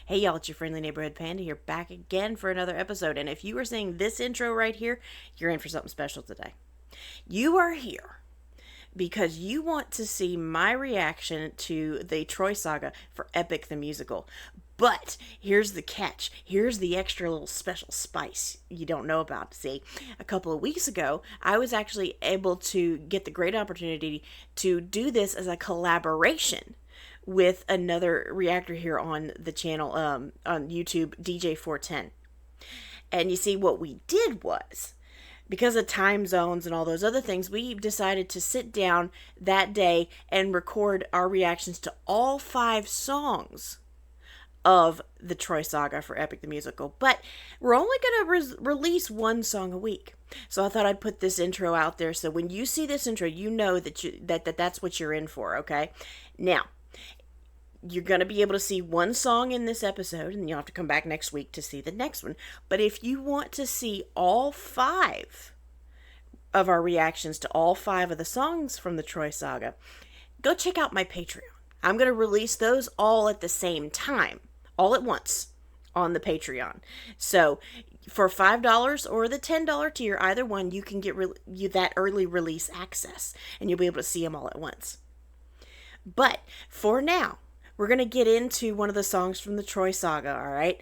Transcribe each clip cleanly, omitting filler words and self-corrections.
Hey y'all, it's your friendly neighborhood panda here, back again for another episode. And if you are seeing this intro right here, you're in for something special today. You are here because you want to see my reaction to the Troy Saga for Epic the Musical. But here's the catch. Here's the extra little special spice you don't know about. See, a couple of weeks ago, I was actually able to get the great opportunity to do this as a collaboration with another reactor here on the channel, on YouTube, DJ410. And you see, what we did was, because of time zones and all those other things, we decided to sit down that day and record our reactions to all 5 songs of the Troy Saga for Epic the Musical. But we're only going to release 1 song a week. So I thought I'd put this intro out there so when you see this intro, you know that's what you're in for, okay? Now, you're going to be able to see 1 song in this episode, and you'll have to come back next week to see the next one. But if you want to see all 5 of our reactions to all 5 of the songs from the Troy Saga, go check out my Patreon. I'm going to release those all at the same time, all at once, on the Patreon. So for $5 or the $10 tier, either one, you can get you that early release access, and you'll be able to see them all at once. But for now, we're going to get into one of the songs from the Troy Saga, all right?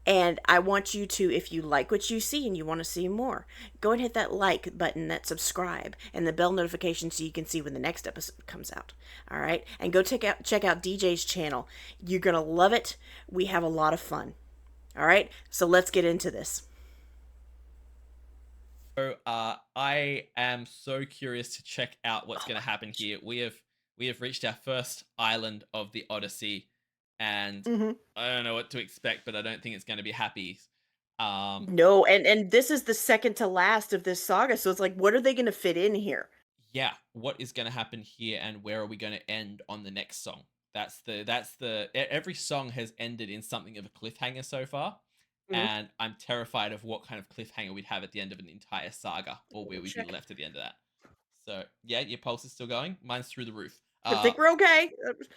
And I want you to, if you like what you see and you want to see more, go and hit that like button, that subscribe, and the bell notification so you can see when the next episode comes out, all right? And go check out DJ's channel. You're going to love it. We have a lot of fun, all right? So let's get into this. So I am so curious to check out what's going to happen here. We have reached our first island of the Odyssey, and Mm-hmm. I don't know what to expect, but I don't think it's going to be happy. No, and this is the second to last of this saga, so it's like, what are they going to fit in here? Yeah, what is going to happen here, and where are we going to end on the next song? Every song has ended in something of a cliffhanger so far, Mm-hmm. and I'm terrified of what kind of cliffhanger we'd have at the end of an entire saga, or where we'd be Check. left at the end of that. So yeah, your pulse is still going. Mine's through the roof. I think we're okay.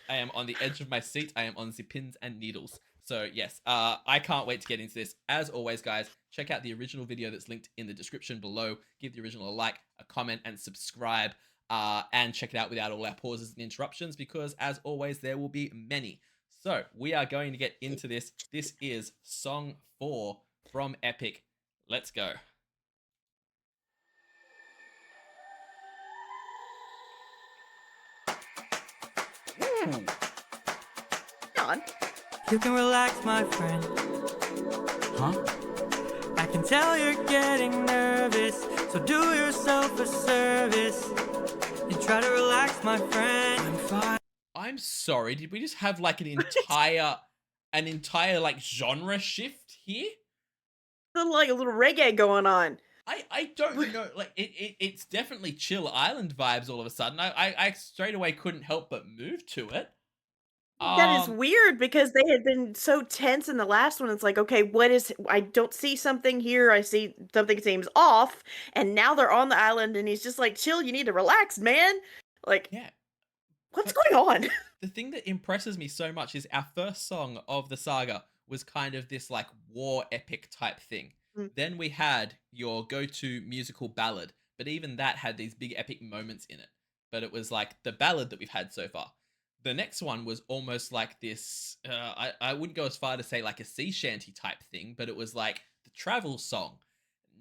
I am on the edge of my seat. I am on the pins and needles. So yes, I can't wait to get into this. As always, guys, check out the original video that's linked in the description below. Give the original a like, a comment, and subscribe. And check it out without all our pauses and interruptions, because as always, there will be many. So we are going to get into this. This is song 4 from Epic. Let's go. Hmm. On. You can relax, my friend. Huh? I can tell you're getting nervous, so do yourself a service and try to relax, my friend. I'm fine. I'm sorry. Did we just have like an entire like genre shift here? Like a little reggae going on. I don't know. Like it's definitely chill island vibes all of a sudden. I straight away couldn't help but move to it. That is Um, weird because they had been so tense in the last one. It's like, okay, I don't see something here. I see something seems off. And now they're on the island and he's just like, chill, you need to relax, man. Like, yeah, what's but going on? the thing that impresses me so much is our first song of the saga was kind of this like war epic type thing. Mm. Then we had your go-to musical ballad, but even that had these big epic moments in it. But it was like the ballad that we've had so far. The next one was almost like this. I wouldn't go as far to say like a sea shanty type thing, but it was like the travel song.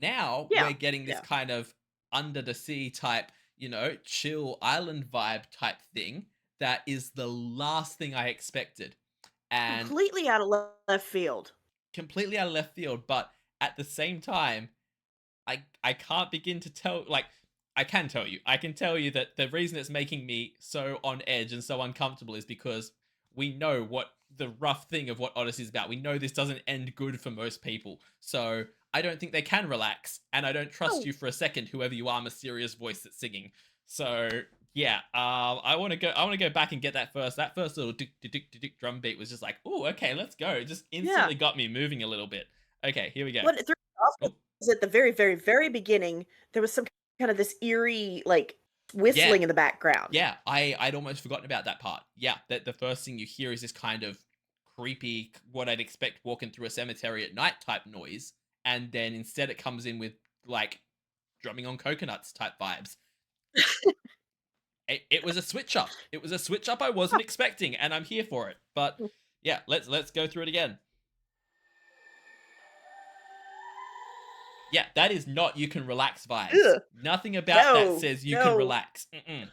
Now Yeah. we're getting this Yeah. kind of under the sea type, chill island vibe type thing that is the last thing I expected. And Completely out of left field. completely out of left field, but at the same time, I can't begin to tell, like, I can tell you. I can tell you that the reason it's making me so on edge and so uncomfortable is because we know what the rough thing of what Odyssey is about. We know this doesn't end good for most people. So I don't think they can relax, and I don't trust Oh, you for a second, whoever you are, mysterious voice that's singing. So yeah, I want to go. I want to go back and get that first little dick dick dick dick drum beat was just like, oh, okay, let's go. It just yeah. instantly got me moving a little bit. Okay, here we go. What threw me off Oh, was at the very, very, very beginning, there was some kind of this eerie, like, yeah, whistling in the background. yeah. I'd almost forgotten about that part. Yeah, that the first thing you hear is this kind of creepy, what I'd expect walking through a cemetery at night type noise, and then instead it comes in with like drumming on coconuts type vibes. It was a switch up. It was a switch up I wasn't expecting, and I'm here for it. But yeah, let's go through it again. Yeah, that is not you can relax vibes. Ugh. Nothing about that No, says you can no. relax. Mm-mm.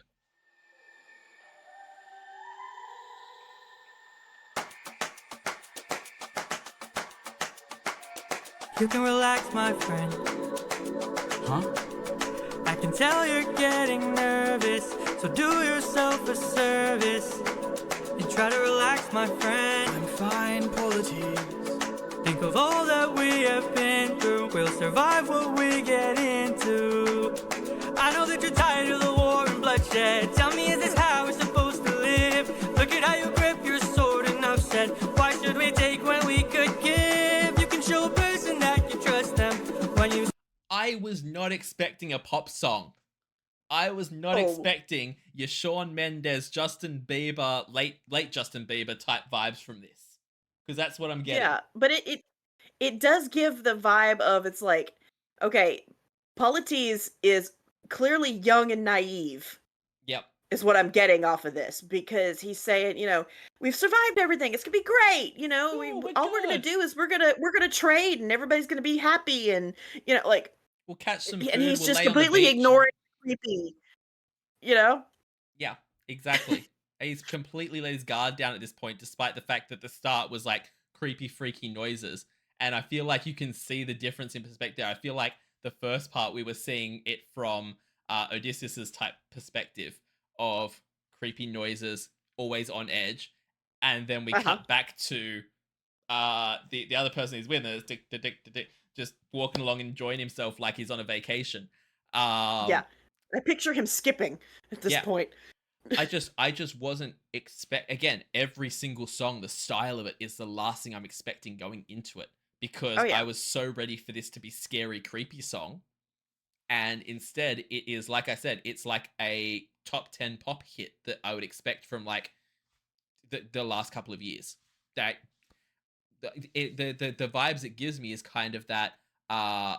You can relax, my friend. Huh? I can tell you're getting nervous, so do yourself a service and try to relax, my friend. I'm fine, politics. Think of all that we have been through. We'll survive what we get into. I know that you're tired of the war and bloodshed. Tell me, is this how we're supposed to live? Look at how you grip your sword, enough said. Why should we take when we could give? You can show a person that you trust them when you... I was not expecting a pop song. I was not expecting your Shawn Mendes, Justin Bieber, late Justin Bieber type vibes from this. Because that's what I'm getting. Yeah, but it does give the vibe of, it's like, okay, Politis is clearly young and naive. Yep. Is what I'm getting off of this, because he's saying, we've survived everything. It's gonna be great. All we're gonna do is we're gonna trade, and everybody's gonna be happy, and like we'll catch some food. And he's we'll just lay on the completely beach. ignoring creepy. Yeah, exactly. He's completely let his guard down at this point, despite the fact that the start was like creepy, freaky noises. And I feel like you can see the difference in perspective. I feel like the first part we were seeing it from Odysseus's type perspective of creepy noises, always on edge, and then we cut back to the other person he's with, just walking along, enjoying himself like he's on a vacation. Yeah, I picture him skipping at this point. I just wasn't again, every single song, the style of it is the last thing I'm expecting going into it, because I was so ready for this to be scary, creepy song. And instead it is, like I said, it's like a top 10 pop hit that I would expect from like the last couple of years. That the vibes it gives me is kind of that I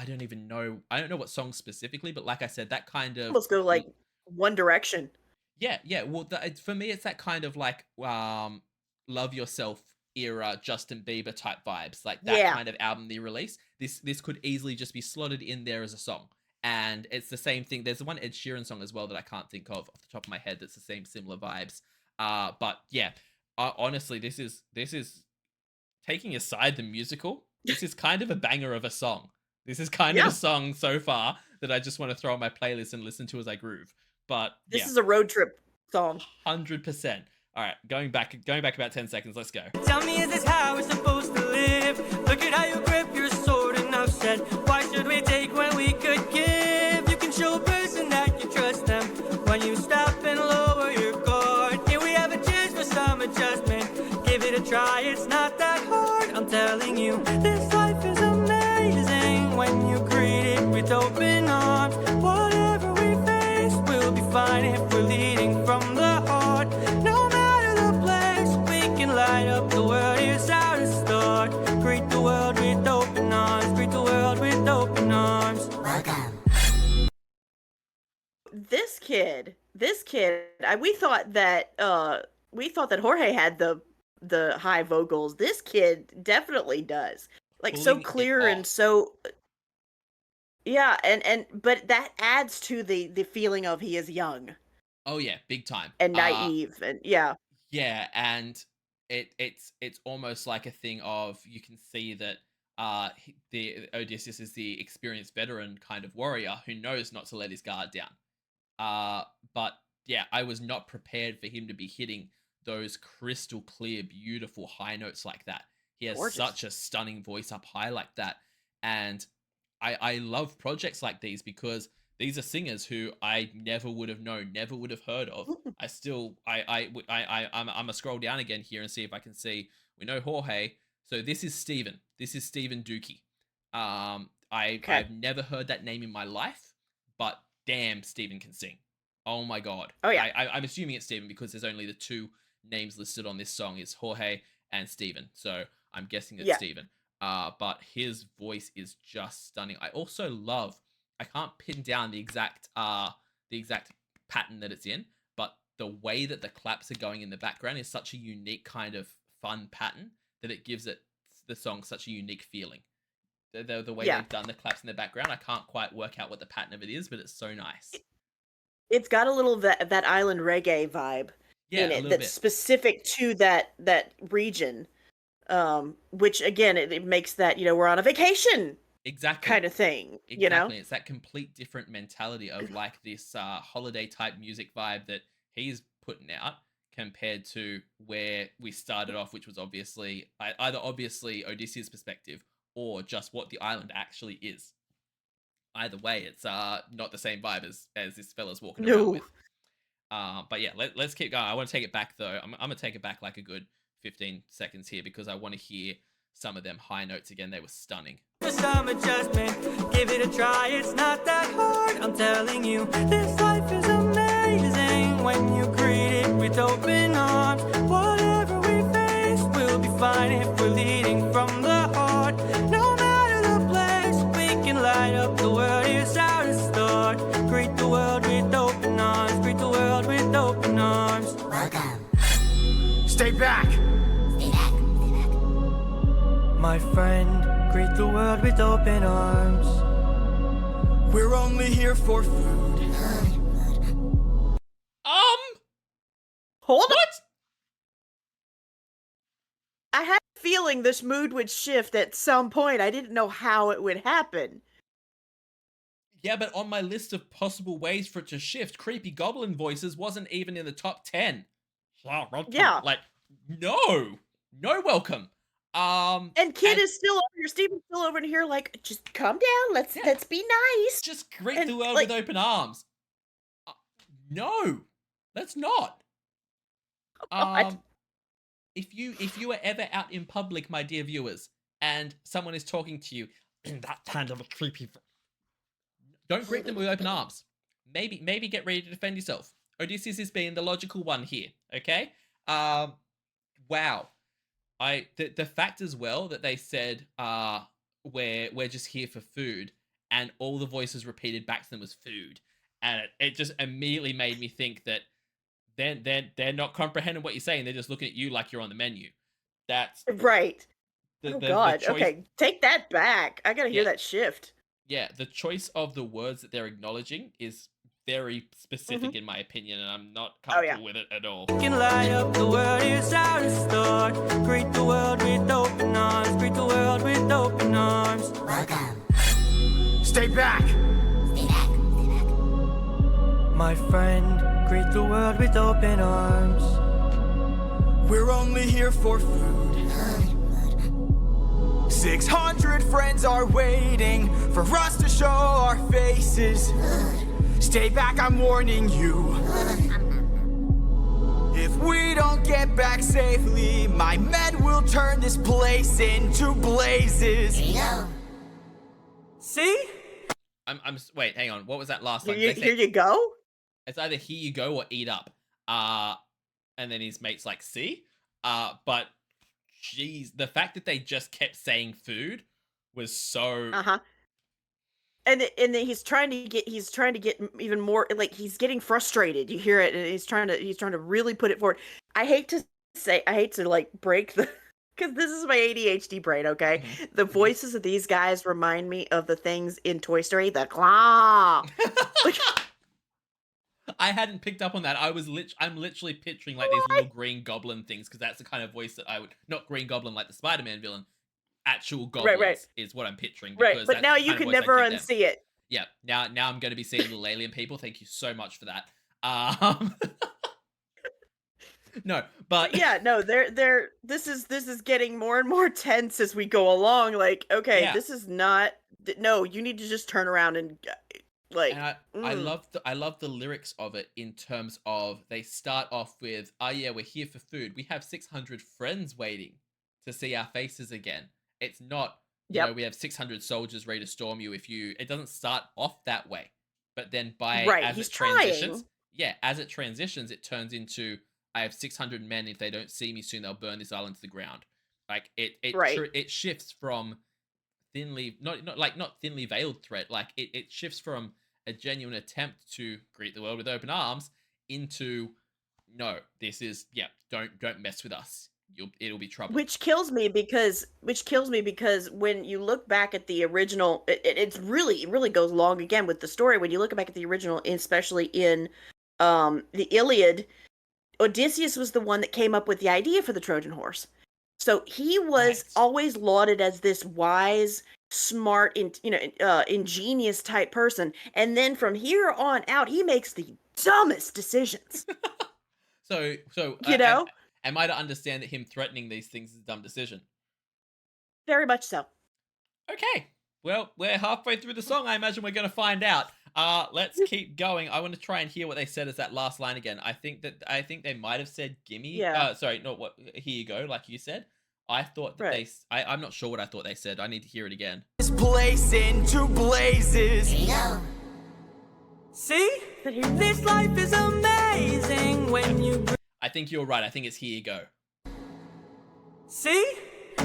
don't know what song specifically, but like I said, that kind of almost go like One Direction. Yeah. Well, for me, it's that kind of like Love Yourself era Justin Bieber type vibes, like that kind of album they released. This could easily just be slotted in there as a song, and it's the same thing. There's one Ed Sheeran song as well that I can't think of off the top of my head that's the same similar vibes. But yeah, honestly, this is taking aside the musical. This is kind of a banger of a song. This is kind of a song so far that I just want to throw on my playlist and listen to as I groove. But this is a road trip song. 100%. All right, going back about 10 seconds. Let's go. Tell me, is this how we're supposed to live? Look at how you grip your sword, enough said. Why should we take when we could give? You can show a person that you trust them when you stop and lower your guard. Here we have a chance for some adjustment. Give it a try, it's not that hard. I'm telling you, this life is amazing when you greet it with open arms. Whatever we face, we'll be fine if we're leading from the heart. No matter the place, we can light up the world. Here's how to start. Greet the world with open arms. Greet the world with open arms. Welcome. This kid, we thought that Jorge had the high vocals. This kid definitely does. Like, so Pulling it clear and off. so but that adds to the feeling of he is young Oh yeah, big time. and naive, and Yeah, and it's almost like a thing of, you can see that the Odysseus is the experienced veteran kind of warrior who knows not to let his guard down. But yeah, I was not prepared for him to be hitting those crystal clear, beautiful high notes like that. He has Gorgeous. such a stunning voice up high like that, and I love projects like these because these are singers who I never would have known, never would have heard of. I'm gonna scroll down again here and see if I can see. We know Jorge, so this is Steven. This is Steven Dookie. I've never heard that name in my life, but damn, Steven can sing. Oh my god. Oh, yeah. I'm assuming it's Steven because there's only the two names listed on this song. It's Jorge and Steven. So I'm guessing it's Yeah. Steven. But his voice is just stunning. I also love. I can't pin down the exact pattern that it's in, but the way that the claps are going in the background is such a unique kind of fun pattern that it gives the song such a unique feeling. The way Yeah. they've done the claps in the background, I can't quite work out what the pattern of it is, but it's so nice. It's got a little that island reggae vibe Yeah, in a it little that's bit. specific to that region. Which again, it makes that, we're on a vacation Exactly. kind of thing, Exactly. It's that complete different mentality of like this holiday type music vibe that he's putting out compared to where we started off, which was obviously either obviously Odysseus' perspective or just what the island actually is. Either way, it's not the same vibe as this fella's walking around No. with. But yeah, let's keep going. I want to take it back though. I'm gonna take it back like a good 15 seconds here because I want to hear some of them high notes again. They were stunning. For some adjustment, give it a try, it's not that hard. I'm telling you, this life is amazing when you greet it with open arms. Whatever we face, we'll be fine if we're leading from the heart. No matter the place, we can light up the world. Here's how to start. Greet the world with open arms. Greet the world with open arms. Welcome. Stay back! Stay back. My friend, greet the world with open arms. We're only here for food. Hold on. What? I had a feeling this mood would shift at some point. I didn't know how it would happen. Yeah, but on my list of possible ways for it to shift, creepy goblin voices wasn't even in the top 10. Yeah. Like, no welcome. And Kid is still over here. Steven's still over here. Like, just calm down. Let's be nice. just greet and, the world like- with open arms. No, let's not. God. If you are ever out in public, my dear viewers, and someone is talking to you in that kind of a creepy, don't greet them with open arms. Maybe get ready to defend yourself. Odysseus is being the logical one here. Okay. Wow. The fact as well that they said we're just here for food, and all the voices repeated back to them was food, and it just immediately made me think that they're not comprehending what you're saying. They're just looking at you like you're on the menu. That's Right. the God. choice. Okay, take that back. I gotta hear Yeah. that shift. Yeah, the choice of the words that they're acknowledging is very specific in my opinion, and I'm not Oh, yeah. comfortable with it at all. We can light up the world. Here's how to start. Greet the world with open arms. Greet the world with open arms. Welcome. Stay back! Stay back. Stay back. My friend, greet the world with open arms. We're only here for food. 600 friends are waiting for us to show our faces. Stay back, I'm warning you. If we don't get back safely, my men will turn this place into blazes. Here you go. See? Wait, hang on. What was that last line? Here They say- you go. It's either here you go or eat up. And then his mate's like, see? But jeez, the fact that they just kept saying food was so Uh-huh. And then he's trying to get even more, like, he's getting frustrated. You hear it, and he's trying to really put it forward. I hate to like break the because this is my ADHD brain, okay? The voices of these guys remind me of the things in Toy Story, the claw. Like, I hadn't picked up on that. I'm literally picturing like these little green goblin things because that's the kind of voice that I would not green goblin like the Spider-Man villain. Actual goblins is what I'm picturing. right, because but that's now the you kind of can voice I'd never give them. unsee it. Yeah, now I'm going to be seeing little alien people. Thank you so much for that. No, but Yeah, no, this is getting more and more tense as we go along. Like, okay, Yeah. this is not. No, you need to just turn around and like. And I love the lyrics of it in terms of they start off with, "Oh yeah, we're here for food. We have 600 friends waiting to see our faces again." It's not, you know, we have 600 soldiers ready to storm you if you. It doesn't start off that way, but then Right, as he's it transitions, trying. yeah, as it transitions, it turns into I have 600 men. If they don't see me soon, they'll burn this island to the ground. Like Right. it shifts from not thinly veiled threat. Like it shifts from a genuine attempt to greet the world with open arms into no, this is don't mess with us. It'll be trouble. Which kills me because when you look back at the original, it really goes long again with the story. When you look back at the original, especially in the Iliad, Odysseus was the one that came up with the idea for the Trojan horse. So he was always lauded as this wise, smart, ingenious type person. And then from here on out, he makes the dumbest decisions. So You know? am I to understand that him threatening these things is a dumb decision? Very much so. Okay. Well, we're halfway through the song. I imagine we're going to find out. Let's keep going. I want to try and hear what they said as that last line again. I think they might have said "gimme." Yeah. Sorry, not what. Here you go, like you said. I thought that I'm not sure what I thought they said. I need to hear it again. This place into blazes. Here you go. See? This life is amazing when you... I think you're right. I think it's "here you go." See?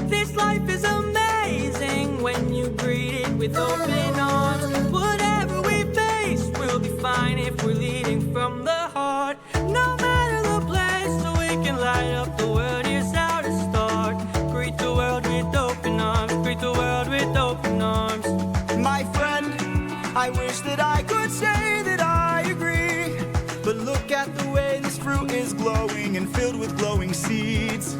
This life is amazing when you greet it with open arms. Whatever we face, we'll be fine if we're leading from the heart. No matter the place, so we can light up the world. Here's how to start. Greet the world with open arms. Greet the world with open arms. My friend, I wish that I could say that I agree. But look at the way this fruit is glowing and filled with glowing seeds.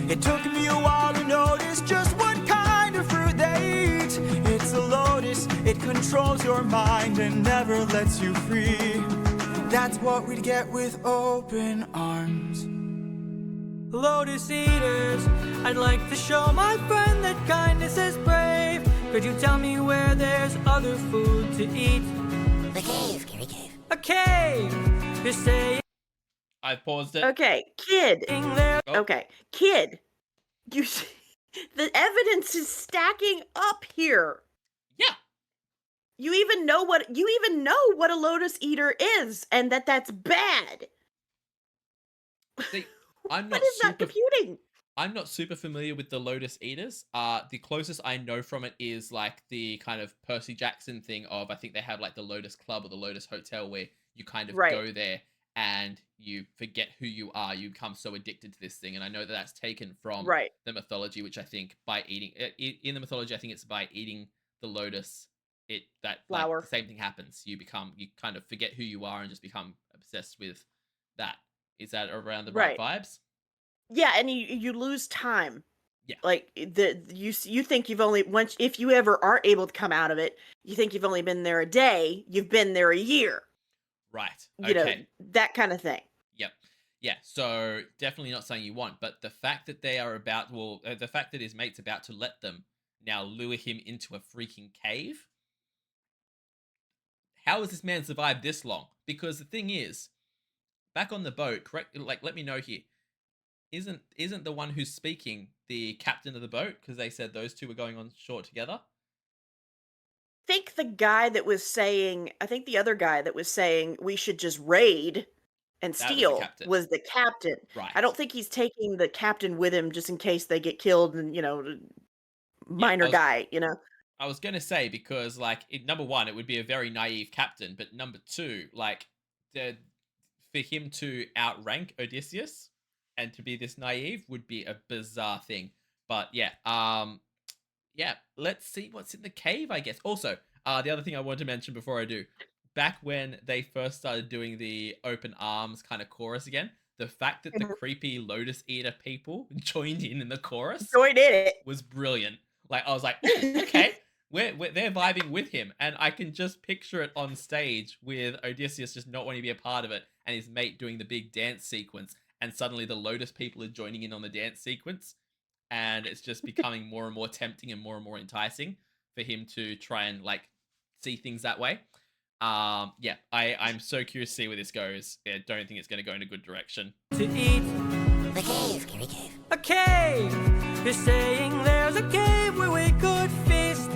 It took me a while to notice just what kind of fruit they eat. It's a lotus, it controls your mind and never lets you free. That's what we'd get with open arms. Lotus eaters, I'd like to show my friend that kindness is brave. Could you tell me where there's other food to eat? The cave, Gary Cave. A cave, you're saying I've paused it. Okay, kid. there. Oh. Okay, kid. You see, the evidence is stacking up here. Yeah. You even know what a lotus eater is, and that's bad. See, I'm What not is that super. computing? I'm not super familiar with the Lotus Eaters. The closest I know from it is like the kind of Percy Jackson thing of I think they have like the Lotus Club or the Lotus Hotel where you kind of Right. go there and you forget who you are. You become so addicted to this thing, and I know that that's taken from Right. the mythology, which I think by eating in the mythology, I think it's by eating the lotus. Flower. The same thing happens. You kind of forget who you are and just become obsessed with that. Is that around the right vibes? Yeah, and you lose time. Yeah. Like you think you've only if you ever are able to come out of it, you think you've only been there a day, you've been there a year. Right. You know, that kind of thing. Yep. Yeah. So definitely not something you want, but the fact that they are the fact that his mate's about to let them now lure him into a freaking cave. How has this man survived this long? Because the thing is, back on the boat, correct? Like, let me know here. Isn't the one who's speaking the captain of the boat? Because they said those two were going on shore together. I think the other guy that was saying we should just raid and That was the steal captain. was the captain. Right. I don't think he's taking the captain with him just in case they get killed and, minor guy, I was gonna say because number one, it would be a very naive captain, but number two, for him to outrank Odysseus and to be this naive would be a bizarre thing. But yeah, let's see what's in the cave, I guess. Also, the other thing I want to mention before I do, back when they first started doing the open arms kind of chorus again, the fact that the creepy Lotus Eater people joined in the chorus was brilliant. Like, I was like, ooh, okay, they're vibing with him, and I can just picture it on stage with Odysseus just not wanting to be a part of it, and his mate doing the big dance sequence, and suddenly the Lotus people are joining in on the dance sequence, and it's just becoming more and more tempting and more enticing for him to try and see things that way. I'm so curious to see where this goes. I don't think it's going to go in a good direction. To eat The cave, Gary Cave. a cave. You're saying there's a cave where we could feast.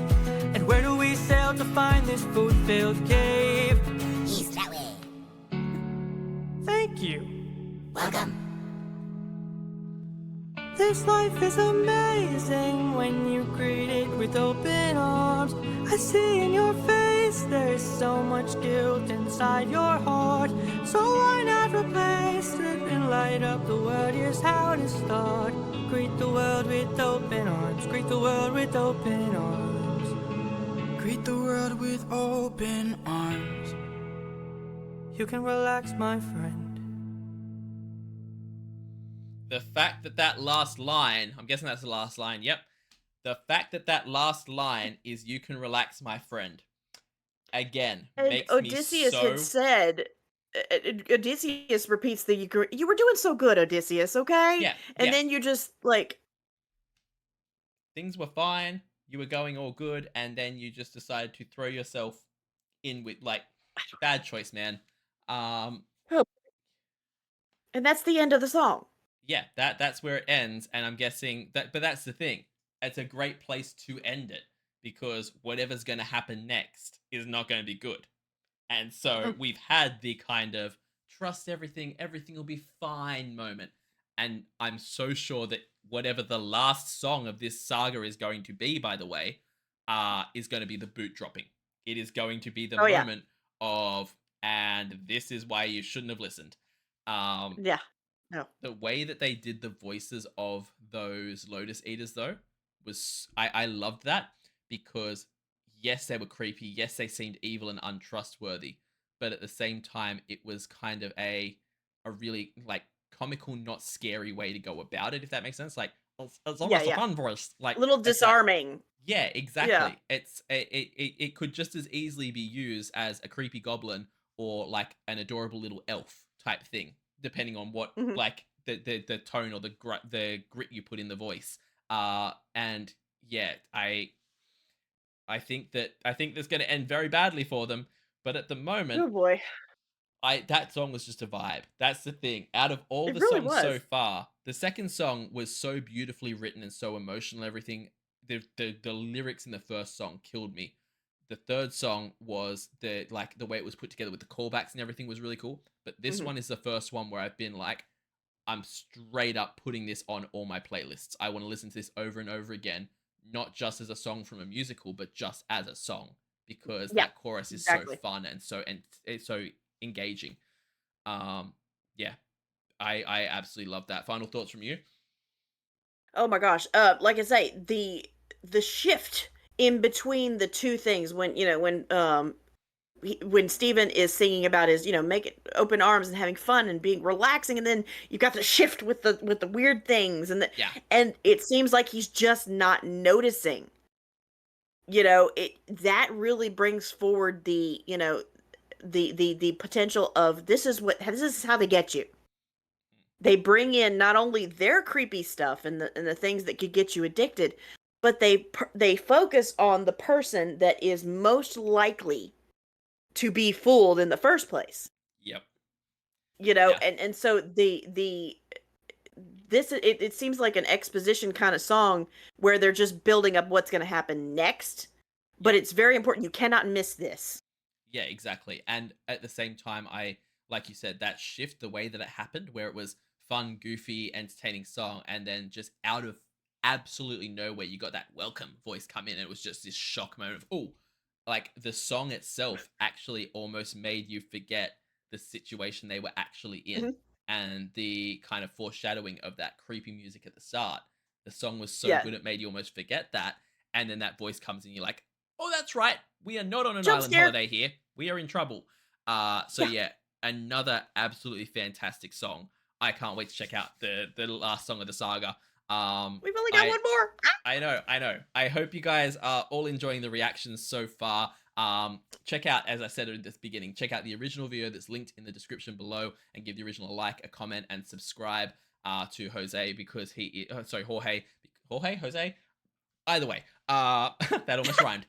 And where do we sail to find this food-filled cave? East that way. Thank you. Welcome. this life is amazing when you greet it with open arms. I see in your face there's so much guilt inside your heart. So why not replace it and light up the world? Here's how to start. Greet the world with open arms. Greet the world with open arms. Greet the world with open arms. You can relax, my friend. The fact that that last line, I'm guessing that's the last line, yep. The fact that that last line is "you can relax, my friend," again, And makes Odysseus me so... had said, Odysseus repeats the, you were doing so good, Odysseus, okay? Yeah, And yeah. then you just, like, Things were fine, you were going all good, and then you just decided to throw yourself in with, like, bad choice, man. Um, oh. And that's the end of the song. yeah, that's where it ends, and I'm guessing that, but that's the thing. It's a great place to end it, because whatever's going to happen next is not going to be good. And so Mm. we've had the kind of trust everything will be fine moment. And I'm so sure that whatever the last song of this saga is going to be, by the way, is going to be the boot dropping. It is going to be the Oh, yeah. moment of, and this is why you shouldn't have listened. Yeah. No. The way that they did the voices of those Lotus Eaters, though, was, I loved that, because yes, they were creepy, yes, they seemed evil and untrustworthy, but at the same time, it was kind of a really, like, comical, not scary way to go about it, if that makes sense. Like, it's almost a yeah. fun voice, like, A little it's like, disarming. yeah, Yeah. exactly. It could just as easily be used as a creepy goblin or like an adorable little elf type thing, depending on what, Mhm. like, the tone or the grit you put in the voice. And yeah, I think that's going to end very badly for them. But at the moment, Oh, boy. that song was just a vibe. That's the thing. Out of all It the really songs so was. far, the second song was so beautifully written and so emotional. Everything, the lyrics in the first song killed me. The third song was the way it was put together with the callbacks and everything was really cool. But this Mhm. one is the first one where I've been like, I'm straight up putting this on all my playlists. I want to listen to this over and over again, not just as a song from a musical, but just as a song, because Yeah. that chorus is so Exactly. fun and it's so engaging. Um, yeah, I absolutely love that. Final thoughts from you? Oh my gosh. Like I say, the shift in between the two things when when Steven is singing about his, make it open arms and having fun and being relaxing, and then you've got the shift with the weird things, Yeah, and it seems like he's just not noticing. It that really brings forward the potential of this is how they get you. They bring in not only their creepy stuff and the things that could get you addicted, but they focus on the person that is most likely to be fooled in the first place. yep, yeah, And so it seems like an exposition kind of song where they're just building up what's going to happen next, but yep. it's very important. You cannot miss this. Yeah, exactly. And at the same time, like you said, that shift, the way that it happened, where it was fun, goofy, entertaining song, and then just out of absolutely nowhere, you got that welcome voice come in, and it was just this shock moment of, oh, like the song itself actually almost made you forget the situation they were actually in, Mhm. and the kind of foreshadowing of that creepy music at the start. The song was so Yeah. good it made you almost forget that, and then that voice comes in, you're like, oh, that's right. We are not on an Jump island scare. holiday here. We are in trouble. So Yeah. yeah, another absolutely fantastic song. I can't wait to check out the last song of the saga. We've only got I one more. I know. I hope you guys are all enjoying the reactions so far. Check out, as I said at the beginning, check out the original video that's linked in the description below, and give the original a like, a comment, and subscribe to Jose, because Jose. Either way, that almost rhymed.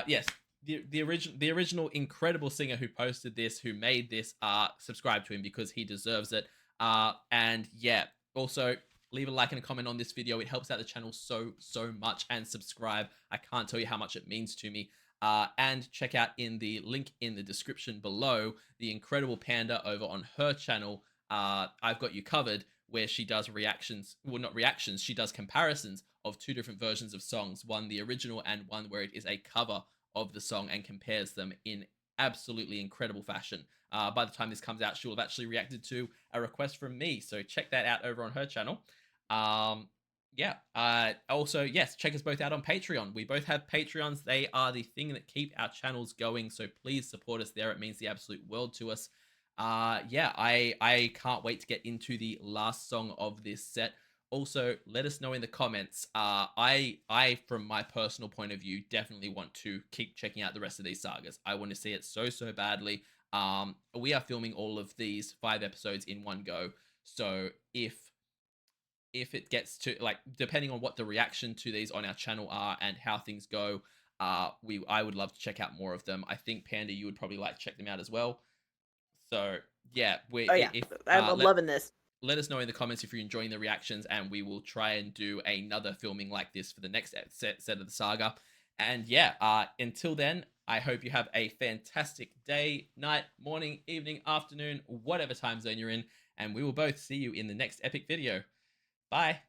Yes, the original incredible singer who posted this, who made this, subscribe to him because he deserves it. And yeah, also leave a like and a comment on this video. It helps out the channel so much, and subscribe. I can't tell you how much it means to me. And check out in the link in the description below the incredible Panda over on her channel. I've got you covered where she does reactions, well, not reactions, she does comparisons of two different versions of songs, one the original and one where it is a cover of the song, and compares them in absolutely incredible fashion. By the time this comes out, she will have actually reacted to a request from me, so check that out over on her channel. Yeah. Also, yes, check us both out on Patreon. We both have Patreons. They are the thing that keep our channels going, so please support us there. It means the absolute world to us. Yeah, I can't wait to get into the last song of this set. Also, let us know in the comments. I from my personal point of view, definitely want to keep checking out the rest of these sagas. I want to see it so badly. We are filming all of these 5 episodes in one go, so if it gets to, like, depending on what the reaction to these on our channel are and how things go, I would love to check out more of them. I think Panda, you would probably like to check them out as well. So yeah, Oh yeah, I'm loving this. Let us know in the comments if you're enjoying the reactions, and we will try and do another filming like this for the next set of the saga. And yeah, until then, I hope you have a fantastic day, night, morning, evening, afternoon, whatever time zone you're in, and we will both see you in the next epic video. Bye.